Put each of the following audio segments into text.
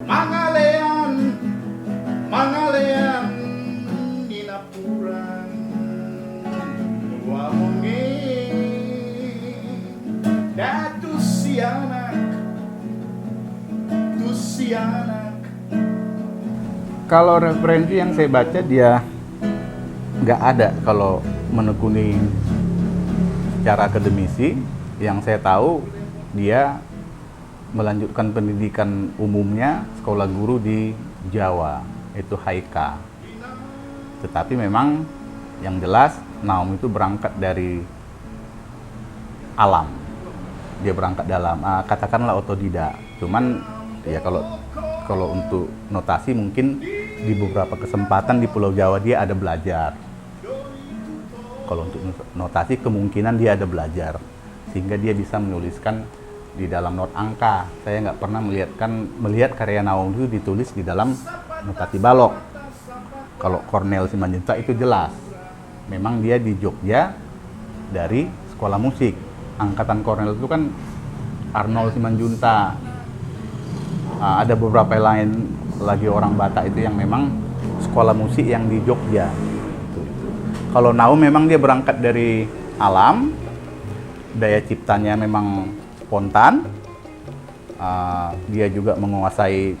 Mangalean, mangalean dinapuran wamonge datu si anak. Kalau referensi yang saya baca dia nggak ada kalau menekuni secara akademisi. Yang saya tahu dia melanjutkan pendidikan umumnya sekolah guru di Jawa, itu HIK. Tetapi memang yang jelas Naum itu berangkat dari alam. Dia berangkat dalam, katakanlah otodidak. Cuman ya kalau untuk notasi mungkin di beberapa kesempatan di Pulau Jawa dia ada belajar. Kalau untuk notasi kemungkinan dia ada belajar sehingga dia bisa menuliskan di dalam not angka. Saya nggak pernah melihat karya Naum itu ditulis di dalam notasi balok. Kalau Cornel Simanjuntak itu jelas. Memang dia di Jogja dari sekolah musik. Angkatan Cornel itu kan Arnold Simanjuntak. Ada beberapa lain lagi orang Batak itu yang memang sekolah musik yang di Jogja. Kalau Naum memang dia berangkat dari alam. Daya ciptanya memang spontan, dia juga menguasai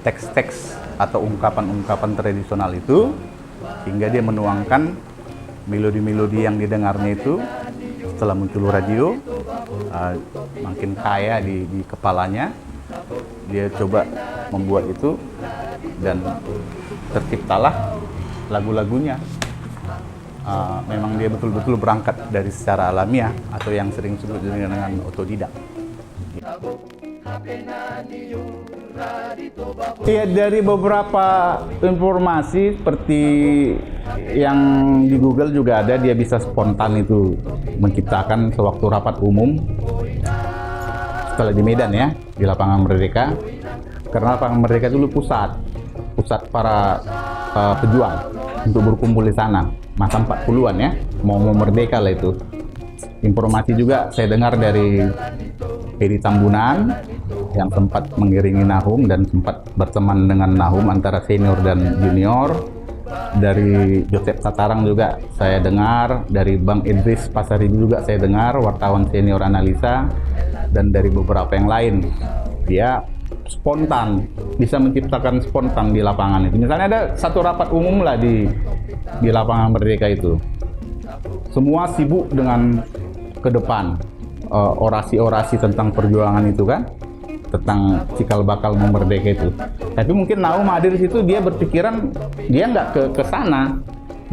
teks-teks atau ungkapan-ungkapan tradisional itu, sehingga dia menuangkan melodi-melodi yang didengarnya itu setelah muncul radio, makin kaya di kepalanya. Dia coba membuat itu dan terciptalah lagu-lagunya. Memang dia betul-betul berangkat dari secara alamiah atau yang sering disebut dengan otodidak. Ya, dari beberapa informasi seperti yang di Google juga ada, dia bisa spontan itu menciptakan sewaktu rapat umum setelah di Medan ya, di Lapangan Merdeka. Karena Lapangan Merdeka dulu pusat para pejuang untuk berkumpul di sana. Masa 40-an ya, mau merdeka lah itu. Informasi juga saya dengar dari Hedi Tambunan yang sempat mengiringi Nahum dan sempat berteman dengan Nahum antara senior dan junior. Dari Joseph Tatarang juga saya dengar, dari Bang Idris Pasaribu juga saya dengar, wartawan senior analisa, dan dari beberapa yang lain. Dia spontan, bisa menciptakan spontan di lapangan itu. Misalnya ada satu rapat umum lah di Lapangan Merdeka itu. Semua sibuk dengan ke depan orasi-orasi tentang perjuangan itu kan, tentang cikal bakal memerdeka itu. Tapi mungkin Naum hadir di situ, dia berpikiran dia nggak ke sana.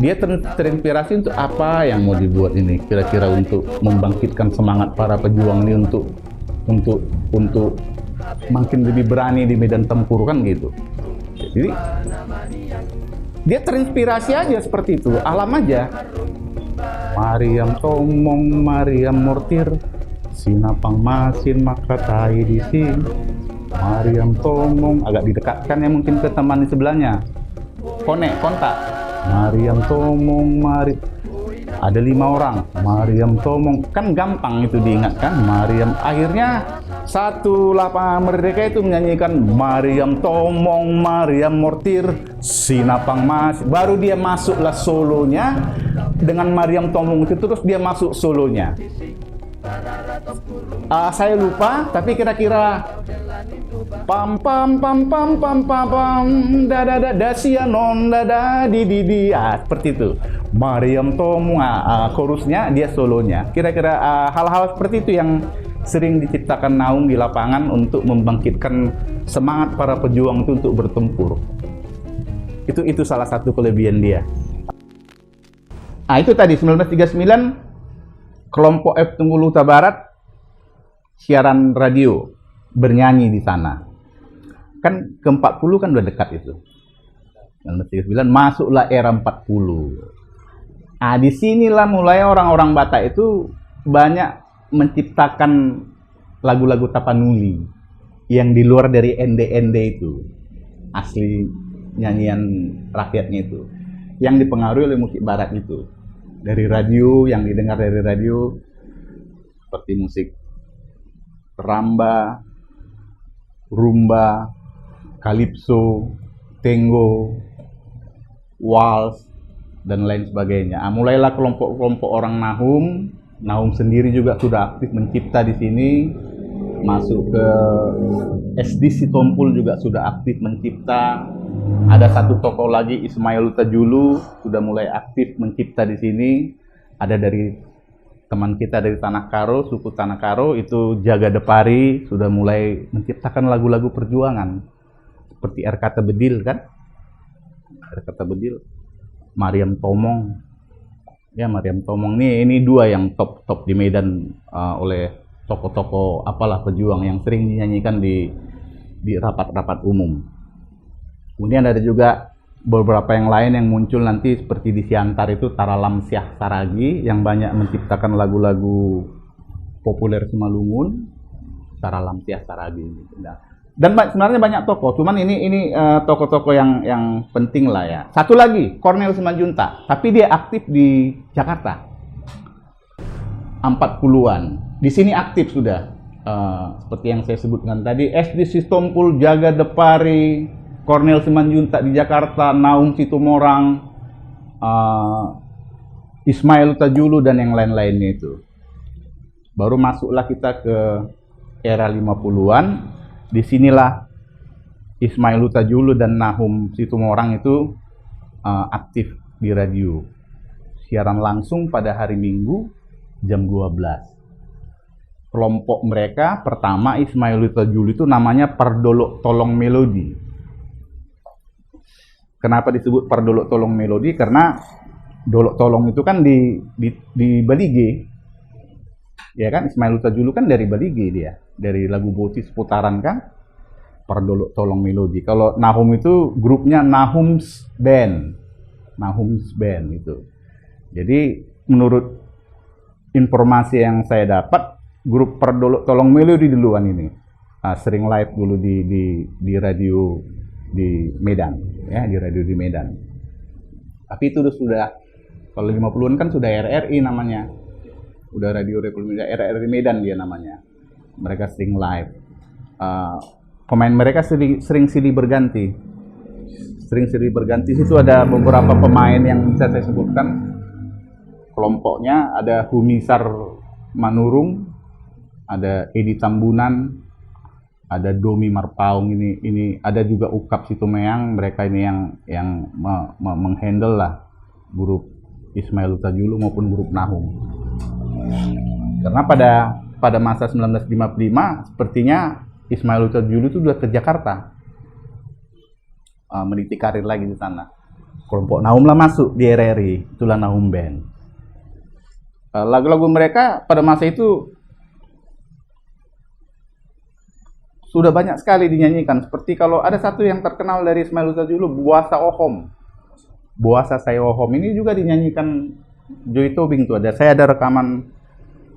Dia terinspirasi untuk apa yang mau dibuat ini, kira-kira untuk membangkitkan semangat para pejuang ini untuk makin lebih berani di medan tempur kan gitu. Jadi dia terinspirasi aja seperti itu, alam aja. Mariam tomong, Mariam mortir, sinapang masin makatai di sini. Mariam tomong, agak didekatkan ya mungkin ke teman di sebelahnya. Kontak. Mariam tomong, ada 5 orang. Mariam tomong, kan gampang itu diingatkan. Mariam, akhirnya satu Lapangan Merdeka itu menyanyikan Mariam tomong, Mariam mortir, sinapang mas. Baru dia masuklah solonya dengan Mariam tomong itu, terus dia masuk solonya. Saya lupa, tapi kira-kira pam pam pam pam pam pam pam da da da da sianon da da di seperti itu. Mariam tomong, chorusnya dia solonya. Kira-kira hal-hal seperti itu yang sering diciptakan Naum di lapangan untuk membangkitkan semangat para pejuang itu untuk bertempur. Itu salah satu kelebihan dia. Itu tadi 1939 kelompok F Tunggul Huta Barat siaran radio bernyanyi di sana. Kan ke 40 kan udah dekat itu. 1939 masuklah era 40. Disinilah mulai orang-orang Batak itu banyak menciptakan lagu-lagu Tapanuli yang di luar dari ende-ende itu, asli nyanyian rakyatnya itu, yang dipengaruhi oleh musik barat itu, dari radio, yang didengar dari radio, seperti musik ramba, rumba, calypso, tango, waltz, dan lain sebagainya. Mulailah kelompok-kelompok orang Nahum. Nahum sendiri juga sudah aktif mencipta di sini. Masuk ke SD Sitompul juga sudah aktif mencipta. Ada satu tokoh lagi, Ismail Tajulu, sudah mulai aktif mencipta di sini. Ada dari teman kita dari Tanah Karo, suku Tanah Karo, itu Jaga Depari, sudah mulai menciptakan lagu-lagu perjuangan. Seperti R. Kata Bedil kan? R. Kata Bedil. Mariam Tomong. Ya, Mariam Tomong ini dua yang top di Medan oleh tokoh-tokoh apalah pejuang yang sering dinyanyikan di rapat-rapat umum. Kemudian ada juga beberapa yang lain yang muncul nanti seperti di Siantar itu Taralam Syah Saragi yang banyak menciptakan lagu-lagu populer Simalungun. Taralam Syah Saragi. Dan sebenarnya banyak tokoh, cuman ini tokoh-tokoh yang penting lah ya. Satu lagi, Cornel Simanjuntak, tapi dia aktif di Jakarta. 40-an. Di sini aktif sudah. Seperti yang saya sebutkan tadi, SD Sitompul, Jaga Depari, Cornel Simanjuntak di Jakarta, Naum Situmorang, Ismail Tajulu, dan yang lain-lainnya itu. Baru masuklah kita ke era 50-an. Disinilah Ismail Tajulu dan Nahum Situmorang itu aktif di radio. Siaran langsung pada hari Minggu jam 12. Kelompok mereka pertama, Ismail Tajulu itu namanya Pardolok Tolong Melodi. Kenapa disebut Pardolok Tolong Melodi? Karena Dolok Tolong itu kan di Balige. Ya kan, Ismail Tajulu kan dari Balige dia. Dari lagu Boti seputaran kan. Pardolok Tolong Melodi. Kalau Nahum itu grupnya Nahum's Band. Nahum's Band itu. Jadi menurut informasi yang saya dapat, grup Pardolok Tolong Melodi duluan ini. Sering live dulu di radio di Medan, ya, di radio di Medan. Tapi itu sudah, kalau 50-an kan sudah RRI namanya. Udah Radio Republik RRI Medan dia namanya. Mereka sering live. Pemain mereka sering silih berganti. Sering silih berganti. Situ ada beberapa pemain yang bisa saya sebutkan. Kelompoknya ada Humisar Manurung, ada Edi Tambunan, ada Domi Marpaung, ini ada juga Ukap Situmeang. Mereka ini yang menghandle lah grup Ismail Tajulu maupun grup Nahum. Karena pada masa 1955 sepertinya Ismail Tajulu itu sudah ke Jakarta, meniti karir lagi di sana. Kelompok Nahum lah masuk di RRI, itulah Nahum Band. Lagu-lagu mereka pada masa itu sudah banyak sekali dinyanyikan. Seperti kalau ada satu yang terkenal dari Ismail Tajulu, Buasa Ohom. Buasa Saya Ohom ini juga dinyanyikan Joy Tobing tuh. Saya ada rekaman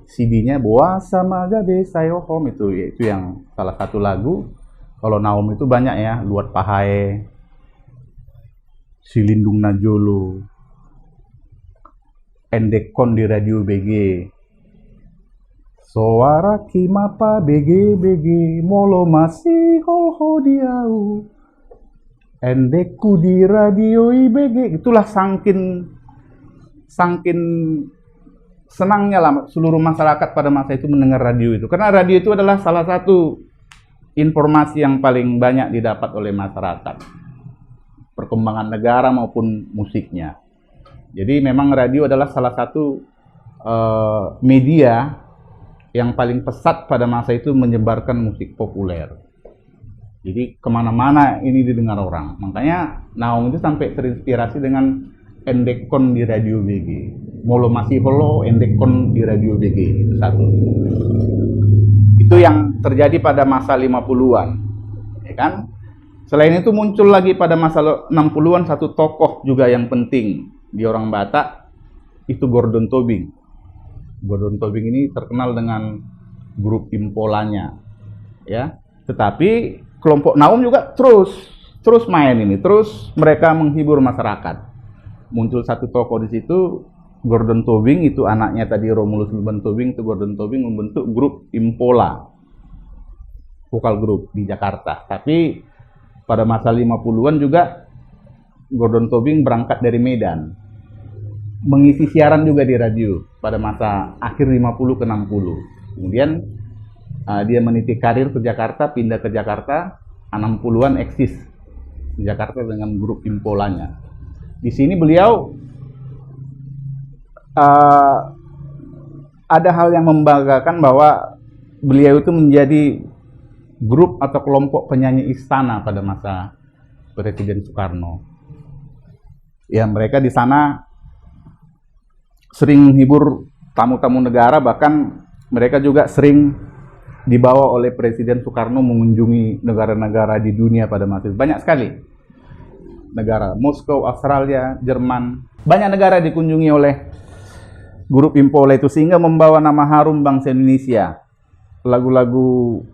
CD-nya, Buasa Magabe Saya Ohom itu yang salah satu lagu. Kalau Nahum itu banyak ya, Luat Pahae, Silindung Najolo, Endekon di Radio BG, Suara Kimapa BG Molo Masih Hoho Diau, Endekku di Radio IBG. Itulah sangkin senangnya lah seluruh masyarakat pada masa itu mendengar radio itu. Karena radio itu adalah salah satu informasi yang paling banyak didapat oleh masyarakat. Perkembangan negara maupun musiknya. Jadi memang radio adalah salah satu media yang paling pesat pada masa itu menyebarkan musik populer. Jadi kemana-mana ini didengar orang. Makanya Nahum itu sampai terinspirasi dengan Endekon di Radio BG. Molo Masih Holo, Endekon di Radio BG. Itu satu. Itu yang terjadi pada masa 50-an. Ya kan? Selain itu muncul lagi pada masa 60-an satu tokoh juga yang penting di orang Batak, itu Gordon Tobing. Gordon Tobing ini terkenal dengan grup Impolanya. Ya. Tetapi kelompok Nahum juga terus main ini, terus mereka menghibur masyarakat. Muncul satu tokoh di situ, Gordon Tobing, itu anaknya tadi Romulus Luban Tobing, itu Gordon Tobing membentuk grup Impola, vokal grup di Jakarta. Tapi pada masa 50-an juga Gordon Tobing berangkat dari Medan, mengisi siaran juga di radio pada masa akhir 50 ke 60. Kemudian dia meniti karir ke Jakarta, pindah ke Jakarta, 60-an eksis di Jakarta dengan grup Impolanya. Di sini beliau ada hal yang membanggakan bahwa beliau itu menjadi grup atau kelompok penyanyi istana pada masa Presiden Soekarno. Ya, mereka di sana sering menghibur tamu-tamu negara, bahkan mereka juga sering dibawa oleh Presiden Soekarno mengunjungi negara-negara di dunia pada masa itu. Banyak sekali negara, Moskow, Australia, Jerman, banyak negara dikunjungi oleh grup Impola itu, sehingga membawa nama harum bangsa Indonesia. Lagu-lagu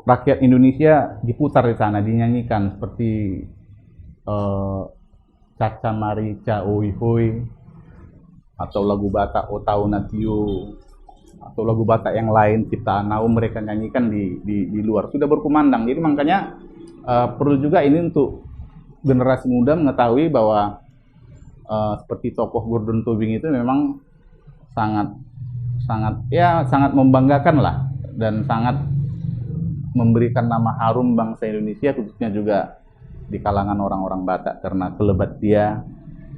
rakyat Indonesia diputar di sana, dinyanyikan seperti Caca Marica Oi Hoi, atau lagu Batak O Tau Natio, atau lagu Batak yang lain ciptaan Naum, mereka nyanyikan di luar, sudah berkumandang. Jadi makanya perlu juga ini untuk generasi muda mengetahui bahwa seperti tokoh Gordon Tobing itu memang sangat membanggakan lah, dan sangat memberikan nama harum bangsa Indonesia, khususnya juga di kalangan orang-orang Batak, karena kelebat dia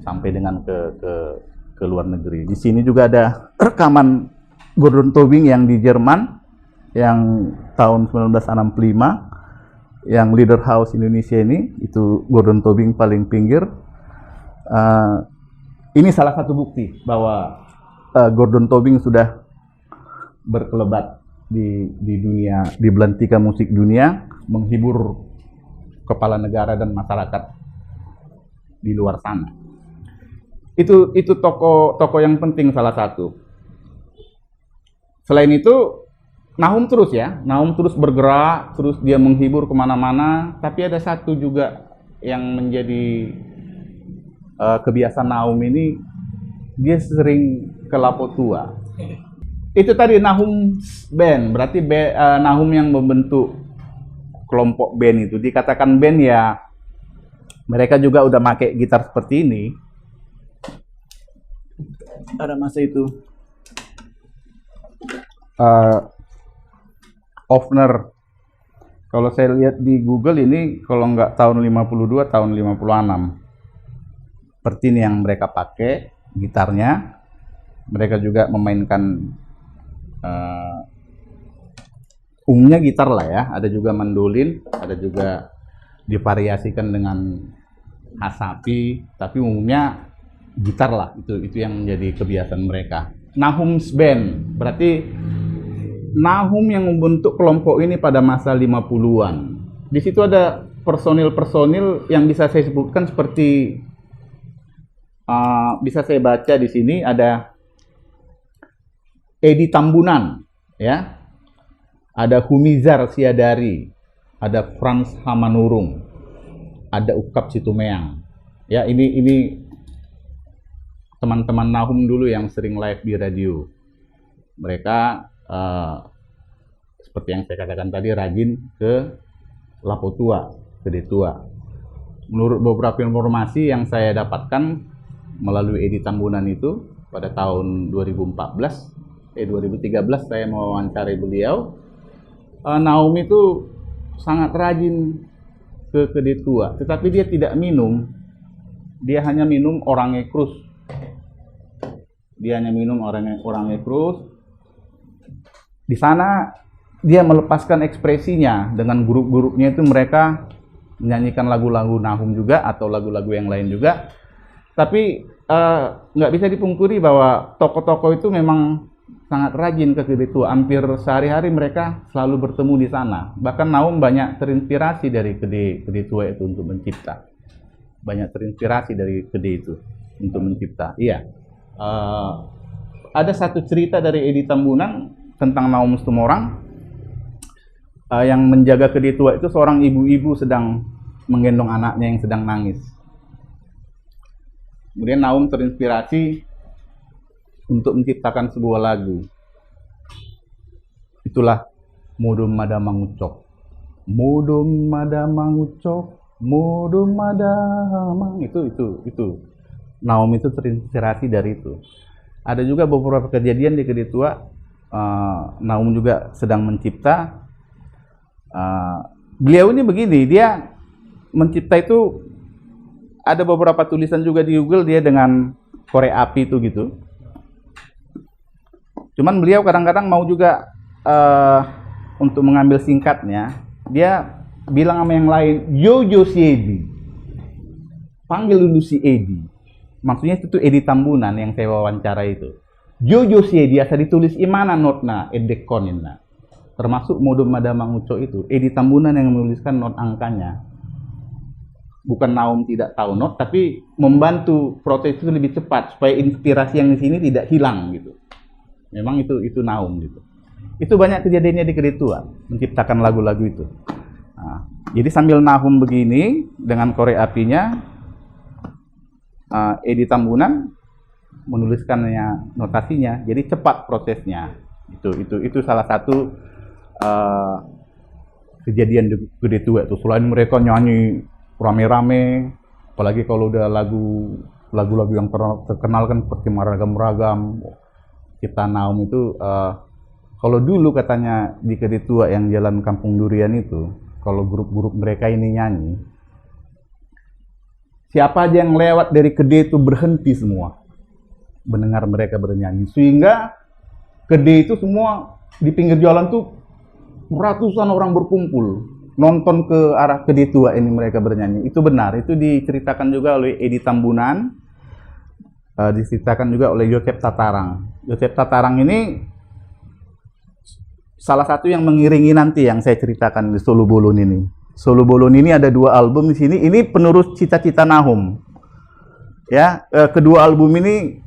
sampai dengan ke luar negeri. Di sini juga ada rekaman Gordon Tobing yang di Jerman yang tahun 1965, yang Leader House Indonesia ini, itu Gordon Tobing paling pinggir. Ini salah satu bukti bahwa Gordon Tobing sudah berkelebat di dunia, di belantika musik dunia, menghibur kepala negara dan masyarakat di luar sana. Itu tokoh yang penting, salah satu. Selain itu, Nahum terus bergerak, terus dia menghibur kemana-mana. Tapi ada satu juga yang menjadi kebiasaan Nahum ini, dia sering ke Lapo Tua. Itu tadi Nahum Band, berarti Nahum yang membentuk kelompok band itu. Dikatakan band ya, mereka juga udah pakai gitar seperti ini pada masa itu. Offner, kalau saya lihat di Google ini, kalau nggak tahun 52, tahun 56. Seperti ini yang mereka pakai gitarnya. Mereka juga memainkan umumnya gitar lah ya, ada juga mandolin, ada juga divariasikan dengan hasapi, tapi umumnya gitar lah, itu yang menjadi kebiasaan mereka. Nahum's Band, berarti Nahum yang membentuk kelompok ini pada masa 50-an. Di situ ada personil-personil yang bisa saya sebutkan seperti bisa saya baca di sini, ada Edi Tambunan, ya, ada Humizar Siadari, ada Frans Hamanurung, ada Ukap Situmeang. Ya, ini teman-teman Nahum dulu yang sering live di radio. Mereka seperti yang saya katakan tadi, rajin ke Lapo Tua, ke Detua. Menurut beberapa informasi yang saya dapatkan melalui Edi Tambunan itu, pada tahun 2013 saya mewawancari beliau, Nahum itu sangat rajin ke Detua, tetapi dia tidak minum, dia hanya minum Orange Cruise. Di sana dia melepaskan ekspresinya dengan grup-grupnya itu, mereka menyanyikan lagu-lagu Nahum juga atau lagu-lagu yang lain juga. Tapi nggak bisa dipungkiri bahwa tokoh-tokoh itu memang sangat rajin ke Detua. Hampir sehari-hari mereka selalu bertemu di sana. Bahkan Nahum banyak terinspirasi dari Detua itu untuk mencipta. Banyak terinspirasi dari Kede itu untuk mencipta. Iya. Ada satu cerita dari Edi Tambunan tentang Nahum Tumorang. Yang menjaga Kede Tua itu seorang ibu-ibu sedang menggendong anaknya yang sedang nangis. Kemudian Nahum terinspirasi untuk menciptakan sebuah lagu. Itulah Modom Mada Mangucok. Modom Mada Mangucok, Mudum madamang itu. Naum itu terinspirasi dari itu. Ada juga beberapa kejadian di Gede Tua, Naum juga sedang mencipta. Beliau ini begini, dia mencipta itu ada beberapa tulisan juga di Google dia dengan korek api itu gitu. Cuman beliau kadang-kadang mau juga untuk mengambil singkatnya, dia bilang sama yang lain, Jojo si Edi. Panggil dulu si Edi. Maksudnya itu tuh Edi Tambunan yang saya wawancara itu. Jojo si Edi, asal ditulis imana notna, edekonina. Termasuk modum madamang uco itu. Edi Tambunan yang menuliskan not angkanya. Bukan Naum tidak tahu not, tapi membantu proses itu lebih cepat supaya inspirasi yang di sini tidak hilang gitu. Memang itu Naum gitu. Itu banyak kejadiannya di Gede Tua menciptakan lagu-lagu itu. Nah, jadi sambil Nahum begini dengan korek apinya, Edi Tambunan menuliskannya notasinya, jadi cepat prosesnya. Itu salah satu kejadian di Gede Tua itu. Selain mereka nyanyi rame-rame, apalagi kalau udah lagu-lagu yang terkenal kan seperti Meragam-Ragam, Cipta Naum itu, kalau dulu katanya di Gede Tua yang Jalan Kampung Durian itu, kalau grup-grup mereka ini nyanyi, siapa aja yang lewat dari Gede itu berhenti semua mendengar mereka bernyanyi, sehingga Gede itu semua di pinggir jalan tuh ratusan orang berkumpul nonton ke arah Gede Tua ini mereka bernyanyi. Itu benar, itu diceritakan juga oleh Edi Tambunan, diceritakan juga oleh Yosep Tatarang. Yosep Tatarang ini salah satu yang mengiringi nanti yang saya ceritakan di Solo Bolon ini. Solo Bolon ini ada 2 album di sini. Ini penerus cita-cita Nahum. Ya, kedua album ini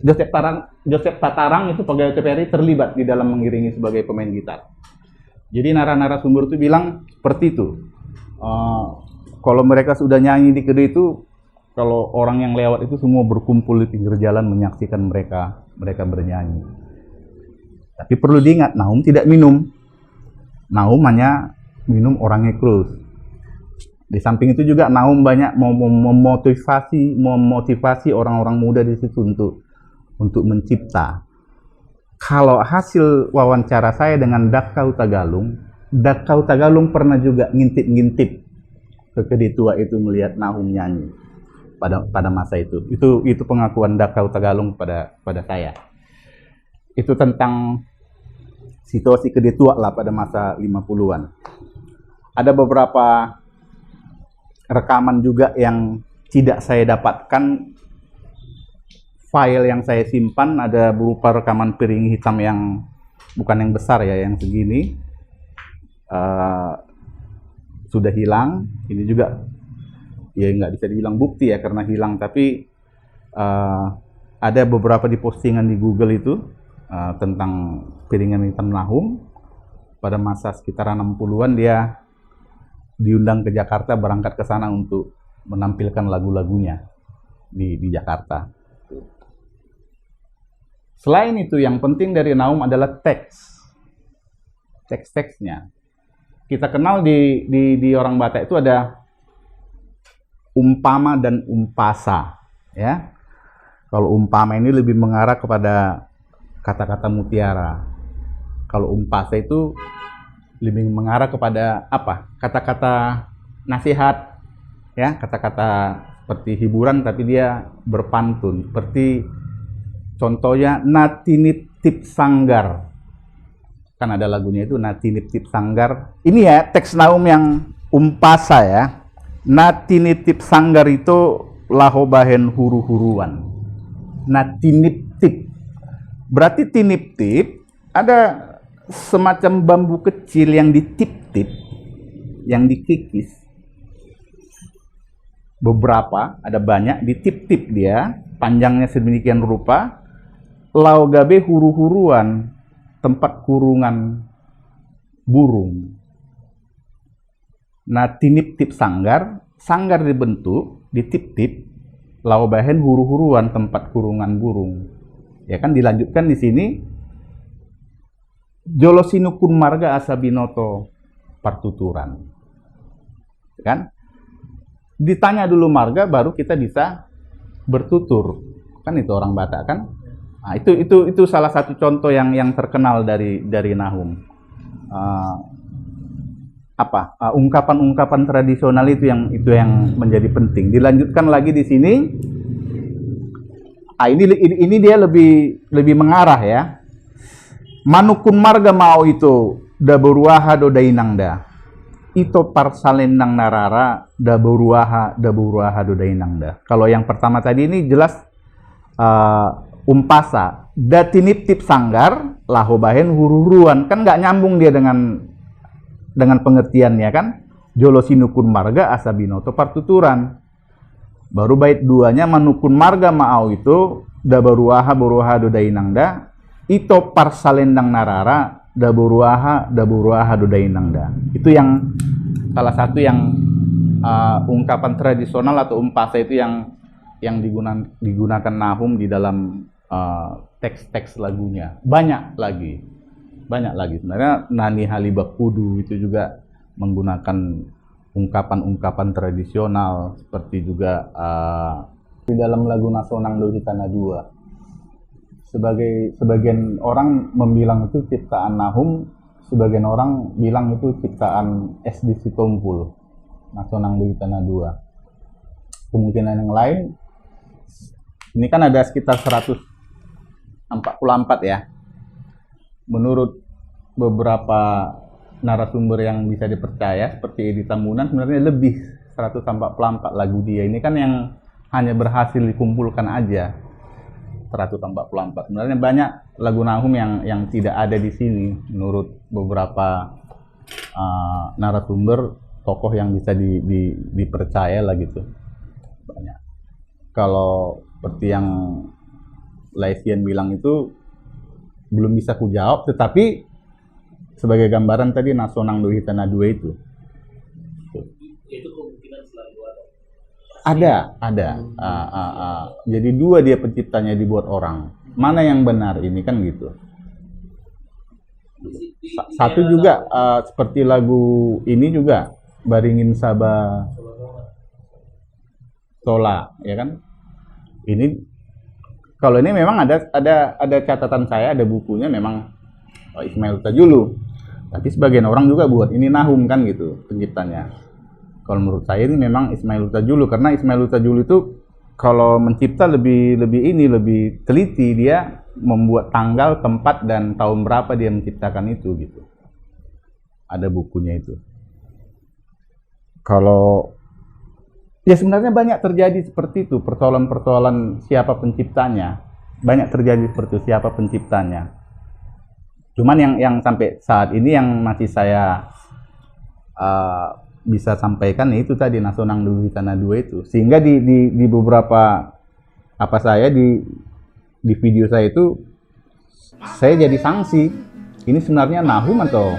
Josep Tatarang itu pegawai TVRI terlibat di dalam mengiringi sebagai pemain gitar. Jadi narasumber itu bilang seperti itu. Kalau mereka sudah nyanyi di Gede itu, kalau orang yang lewat itu semua berkumpul di pinggir jalan menyaksikan mereka bernyanyi. Tapi perlu diingat, Nahum tidak minum. Nahum hanya minum orangnya krus. Di samping itu juga Nahum banyak memotivasi orang-orang muda di situ untuk mencipta. Kalau hasil wawancara saya dengan Dakau Tagalung pernah juga ngintip-ngintip ke Gede Tua itu melihat Nahum nyanyi pada masa itu. Itu pengakuan Dakau Tagalung pada saya. Itu tentang situasi Gede Tua lah pada masa 50-an. Ada beberapa rekaman juga yang tidak saya dapatkan. File yang saya simpan ada berupa rekaman piring hitam yang bukan yang besar ya, yang segini. Sudah hilang. Ini juga ya nggak bisa dibilang bukti ya karena hilang, tapi ada beberapa di postingan di Google itu tentang piringan hitam Nahum. Pada masa sekitaran 60-an dia diundang ke Jakarta, berangkat ke sana untuk menampilkan lagu-lagunya di Jakarta. Selain itu, yang penting dari Nahum adalah teks-teksnya. Kita kenal di orang Batak itu ada umpama dan umpasa, ya. Kalau umpama ini lebih mengarah kepada kata-kata mutiara. Kalau umpasa itu lebih mengarah kepada apa? Kata-kata nasihat, ya, kata-kata seperti hiburan tapi dia berpantun. Seperti contohnya Natinip Tip Sanggar. Kan ada lagunya itu Natinip Tip Sanggar. Ini ya teks Nahum yang umpasa ya. Natinip Tip Sanggar itu lahobahen huru-huruan. Natinip Tip. Berarti tinip tip ada semacam bambu kecil yang ditip-tip, yang dikikis. Beberapa, ada banyak ditip-tip dia, panjangnya sedemikian rupa. Laugabe huru-huruan, tempat kurungan burung. Nah, tinip-tip sanggar dibentuk, ditip-tip, laubahen huru-huruan, tempat kurungan burung. Ya kan dilanjutkan di sini, Jolosinukun marga asabinoto partuturan. Kan? ditanya dulu marga baru kita bisa bertutur. Kan itu orang Batak kan. Nah, itu salah satu contoh yang terkenal dari Nahum. Ungkapan-ungkapan tradisional itu yang menjadi penting. Dilanjutkan lagi di sini. Ini dia lebih mengarah ya. Manukun marga mau itu da beruaha do dainangda. Ito parsalendang narara da beruaha do dainangda. Kalau yang pertama tadi ini jelas umpasa da tinip-tip sanggar lahobahen hururuan, kan nggak nyambung dia dengan pengertiannya kan. Jolo sinukun marga asabinoto partuturan. Baru bait duanya manukun marga maau itu da beruaha do dainangda. Ito parsalendang narara da beruaha do dainangda. Itu yang salah satu yang ungkapan tradisional atau umpasa itu yang digunakan Nahum di dalam teks-teks lagunya. Banyak lagi sebenarnya. Nani Halibak Kudu itu juga menggunakan ungkapan-ungkapan tradisional, seperti juga di dalam lagu Nasonang Dohi Tanah Dua. Sebagian orang membilang itu ciptaan Nahum, sebagian orang bilang itu ciptaan SD Sitompul, Nasonang Dohi Tanah Dua. Kemungkinan yang lain, ini kan ada sekitar 144 ya. Menurut beberapa narasumber yang bisa dipercaya seperti Edi Tambunan, sebenarnya lebih 144 lagu dia. Ini kan yang hanya berhasil dikumpulkan aja 144. Sebenarnya banyak lagu Nahum yang tidak ada di sini menurut beberapa narasumber, tokoh yang bisa dipercaya lah gitu. Banyak. Kalau seperti yang Laisian bilang itu belum bisa ku jawab, tetapi sebagai gambaran tadi Nasonang Dohi Tanah Dua itu kemungkinan selalu ada. Jadi dua dia penciptanya dibuat orang. Mana yang benar ini kan gitu. Satu juga seperti lagu ini juga Baringin Sabah Tola, ya kan? Ini kalau ini memang ada catatan saya, ada bukunya memang Ismail Huta-Julu. Tapi sebagian orang juga buat ini Nahum kan gitu penciptanya. Kalau menurut saya ini memang Ismail Huta-Julu, karena Ismail Huta-Julu itu kalau mencipta lebih teliti, dia membuat tanggal, tempat dan tahun berapa dia menciptakan itu gitu. Ada bukunya itu. Kalau ya sebenarnya banyak terjadi seperti itu, persoalan-persoalan siapa penciptanya. Banyak terjadi seperti itu, siapa penciptanya. Cuman yang sampai saat ini yang masih saya bisa sampaikan itu tadi Nasonang Dohi Tanah Dua itu. Sehingga di beberapa di video saya itu saya jadi sanksi. Ini sebenarnya Nahum atau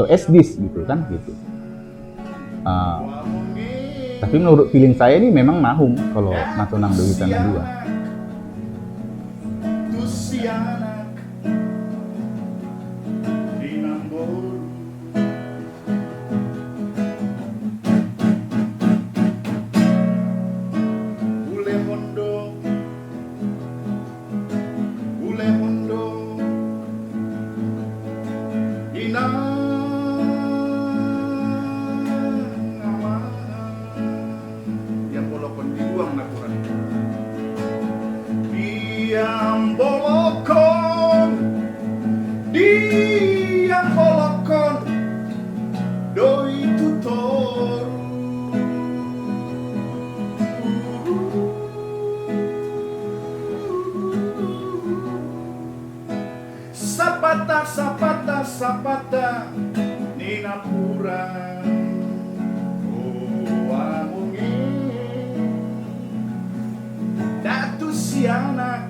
esdis gitu kan gitu. Tapi menurut feeling saya ini memang Nahum kalau Nasonang Dohi Tanah Dua. Diam bolokon doi tutoru sapata nina pura wangungi datu si anak